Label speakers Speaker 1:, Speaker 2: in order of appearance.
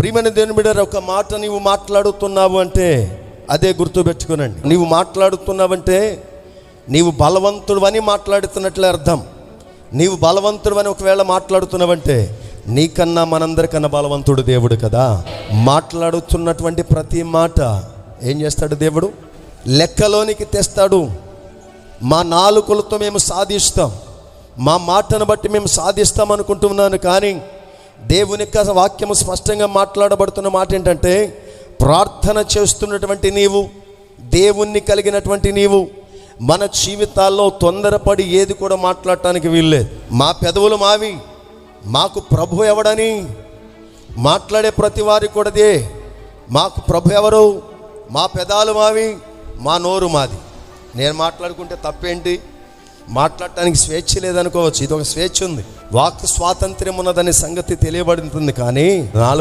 Speaker 1: ప్రియమైన దేవుని బిడ్డలారా, ఒక మాట నీవు మాట్లాడుతున్నావు అంటే అదే గుర్తుపెట్టుకోనండి. నీవు మాట్లాడుతున్నావంటే నీవు బలవంతుడు అని మాట్లాడుతున్నట్లే అర్థం. నీవు బలవంతుడు అని ఒకవేళ మాట్లాడుతున్నావంటే నీకన్నా మనందరికన్నా బలవంతుడు దేవుడు కదా. మాట్లాడుతున్నటువంటి ప్రతి మాట ఏం చేస్తాడు దేవుడు? లెక్కలోనికి తెస్తాడు. మా నాలుకలతో మేము సాధిస్తాం, మా మాటను బట్టి మేము సాధిస్తాం అనుకుంటున్నాను. కానీ దేవుని యొక్క వాక్యము స్పష్టంగా మాట్లాడబడుతున్న మాట ఏంటంటే, ప్రార్థన చేస్తున్నటువంటి నీవు, దేవుణ్ణి కలిగినటువంటి నీవు, మన జీవితాల్లో తొందరపడి ఏది కూడా మాట్లాడటానికి వీల్లేదు. మా పెదవులు మావి, మాకు ప్రభు ఎవడని మాట్లాడే ప్రతి వారికి కూడాదే. మాకు ప్రభు ఎవరు? మా పెదాలు మావి, మా నోరు మాది. నేను మాట్లాడుకుంటే తప్పేంటి? మాట్లాడటానికి స్వేచ్ఛ లేదనుకోవచ్చు, ఇది ఒక స్వేచ్ఛ ఉంది. వాక్ స్వాతంత్ర్యం ఉన్నదనే సంగతి తెలియబడుతుంది. కానీ నాలుగు